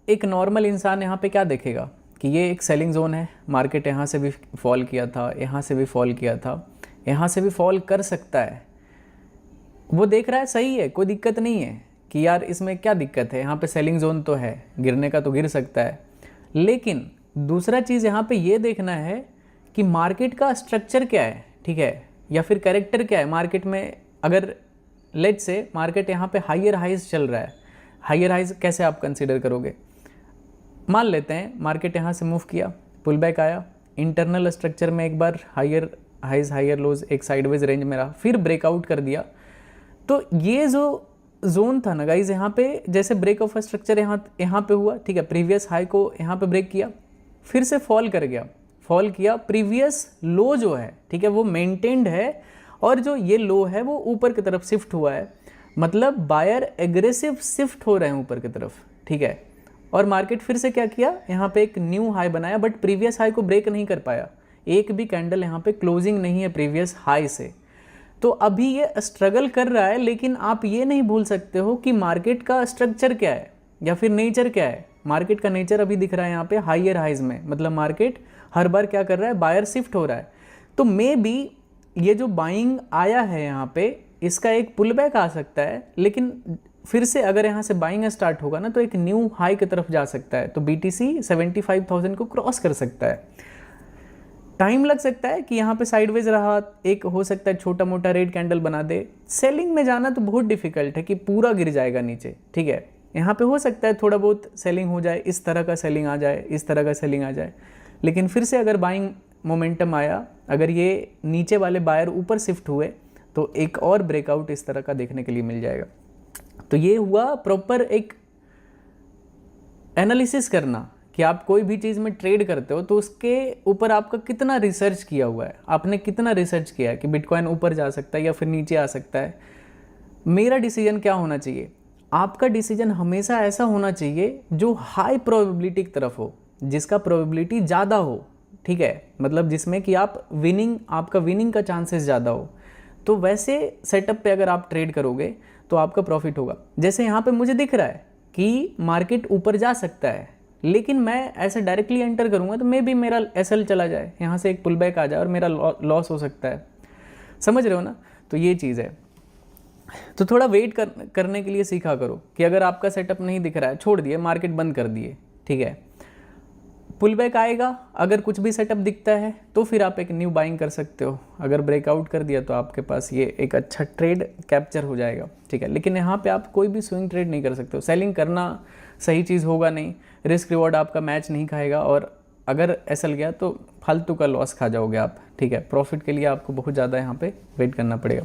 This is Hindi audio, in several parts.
एक नॉर्मल इंसान यहाँ पे क्या देखेगा कि ये एक सेलिंग जोन है, मार्केट यहाँ से भी फॉल किया था, यहाँ से भी फॉल किया था, यहाँ से भी फॉल कर सकता है, वो देख रहा है सही है, कोई दिक्कत नहीं है कि यार इसमें क्या दिक्कत है, यहाँ पे सेलिंग जोन तो है, गिरने का तो गिर सकता है। लेकिन दूसरा चीज़ यहाँ पे ये देखना है कि मार्केट का स्ट्रक्चर क्या है, ठीक है, या फिर कैरेक्टर क्या है मार्केट में। अगर लेट्स से मार्केट यहाँ पे हायर हाइज चल रहा है, हायर हाइज कैसे आप कंसिडर करोगे, मान लेते हैं मार्केट यहाँ से मूव किया, पुल बैक आया, इंटरनल स्ट्रक्चर में एक बार हायर हाइज हायर लोज एक साइडवेज रेंज में रहा, फिर ब्रेकआउट कर दिया, तो ये जो जोन था ना गाइज, यहाँ पे जैसे ब्रेक ऑफ स्ट्रक्चर यहाँ पे हुआ, ठीक है, प्रीवियस हाई को यहाँ पे ब्रेक किया, फिर से फॉल कर गया, फॉल किया, प्रीवियस लो जो है, ठीक है, वो मेंटेन्ड है, और जो ये लो है वो ऊपर की तरफ शिफ्ट हुआ है, मतलब बायर एग्रेसिव शिफ्ट हो रहे हैं ऊपर की तरफ, ठीक है। और मार्केट फिर से क्या किया, यहाँ पे एक न्यू हाई बनाया, बट प्रीवियस हाई को ब्रेक नहीं कर पाया, एक भी कैंडल यहाँ पे क्लोजिंग नहीं है प्रीवियस हाई से, तो अभी ये स्ट्रगल कर रहा है। लेकिन आप ये नहीं भूल सकते हो कि मार्केट का स्ट्रक्चर क्या है या फिर नेचर क्या है। मार्केट का नेचर अभी दिख रहा है यहाँ पे हायर हाइज में, मतलब मार्केट हर बार क्या कर रहा है, बायर शिफ्ट हो रहा है। तो मे बी ये जो बाइंग आया है यहाँ पे, इसका एक पुल बैक आ सकता है, लेकिन फिर से अगर यहाँ से बाइंग स्टार्ट होगा ना तो एक न्यू हाई की तरफ जा सकता है, तो BTC 75,000 को क्रॉस कर सकता है। टाइम लग सकता है कि यहाँ पे साइडवेज रहा, एक हो सकता है छोटा मोटा रेड कैंडल बना दे। सेलिंग में जाना तो बहुत डिफिकल्ट है कि पूरा गिर जाएगा नीचे, ठीक है। यहाँ पे हो सकता है थोड़ा बहुत सेलिंग हो जाए, इस तरह का सेलिंग आ जाए, इस तरह का सेलिंग आ जाए, लेकिन फिर से अगर बाइंग मोमेंटम आया, अगर ये नीचे वाले बायर ऊपर शिफ्ट हुए, तो एक और ब्रेकआउट इस तरह का देखने के लिए मिल जाएगा। तो ये हुआ प्रॉपर एक एनालिसिस करना कि आप कोई भी चीज़ में ट्रेड करते हो तो उसके ऊपर आपका कितना रिसर्च किया हुआ है, आपने कितना रिसर्च किया है कि बिटकॉइन ऊपर जा सकता है या फिर नीचे आ सकता है। मेरा डिसीजन क्या होना चाहिए, आपका डिसीजन हमेशा ऐसा होना चाहिए जो हाई प्रोबेबिलिटी की तरफ हो, जिसका प्रोबेबिलिटी ज़्यादा हो, ठीक है, मतलब जिसमें कि आप विनिंग, आपका विनिंग का चांसेस ज़्यादा हो। तो वैसे सेटअप पे अगर आप ट्रेड करोगे तो आपका प्रॉफिट होगा। जैसे यहाँ पे मुझे दिख रहा है कि मार्केट ऊपर जा सकता है, लेकिन मैं ऐसे डायरेक्टली एंटर करूँगा तो मे भी मेरा SL चला जाए, यहाँ से एक पुल बैक आ जाए और मेरा लॉस हो सकता है। समझ रहे हो ना, तो ये चीज़ है। तो थोड़ा वेट करने के लिए सीखा करो कि अगर आपका सेटअप नहीं दिख रहा है, छोड़ दिए, मार्केट बंद कर दिए, ठीक है, पुल बैक आएगा, अगर कुछ भी सेटअप दिखता है तो फिर आप एक न्यू बाइंग कर सकते हो। अगर ब्रेकआउट कर दिया तो आपके पास ये एक अच्छा ट्रेड कैप्चर हो जाएगा, ठीक है। लेकिन यहाँ पे आप कोई भी स्विंग ट्रेड नहीं कर सकते हो, सेलिंग करना सही चीज़ होगा नहीं, रिस्क रिवॉर्ड आपका मैच नहीं खाएगा, और अगर SL गया तो फालतू का लॉस खा जाओगे आप, ठीक है। प्रॉफिट के लिए आपको बहुत ज़्यादा यहाँ पे वेट करना पड़ेगा।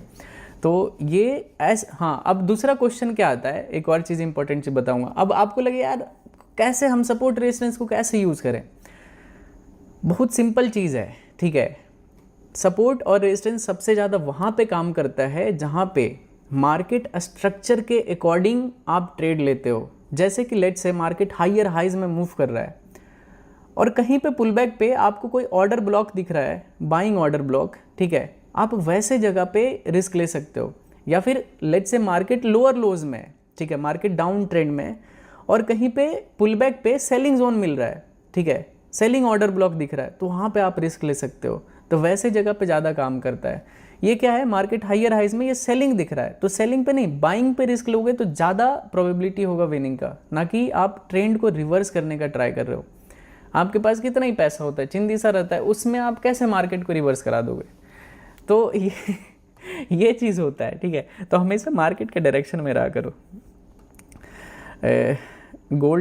तो ये हाँ, अब दूसरा क्वेश्चन क्या आता है, एक और चीज़ इंपॉर्टेंट चीज़ बताऊँगा। अब आपको लगे यार कैसे हम सपोर्ट रेजिस्टेंस को कैसे यूज़ करें, बहुत सिंपल चीज़ है, ठीक है। सपोर्ट और रेजिस्टेंस सबसे ज़्यादा वहाँ पे काम करता है जहाँ पे मार्केट स्ट्रक्चर के अकॉर्डिंग आप ट्रेड लेते हो। जैसे कि let's say market higher highs में मूव कर रहा है और कहीं पे पुल बैक पे आपको कोई ऑर्डर ब्लॉक दिख रहा है, बाइंग ऑर्डर ब्लॉक, ठीक है, आप वैसे जगह पे रिस्क ले सकते हो। या फिर लेट्स से मार्केट लोअर लोज में, ठीक है, मार्केट डाउन ट्रेंड में, और कहीं पे पुल बैक पे सेलिंग जोन मिल रहा है, ठीक है, सेलिंग ऑर्डर ब्लॉक दिख रहा है, तो वहाँ पे आप रिस्क ले सकते हो। तो वैसे जगह पे ज़्यादा काम करता है। ये क्या है, मार्केट हायर हाइज में ये सेलिंग दिख रहा है, तो सेलिंग पे नहीं, बाइंग पे रिस्क लोगे तो ज़्यादा प्रोबेबिलिटी होगा विनिंग का, ना कि आप ट्रेंड को रिवर्स करने का ट्राई कर रहे हो। आपके पास कितना ही पैसा होता है, चिंदी सा रहता है, उसमें आप कैसे मार्केट को रिवर्स करा दोगे। तो ये चीज़ होता है, ठीक है। तो हमेशा मार्केट के डायरेक्शन में रहा करो। गोल्ड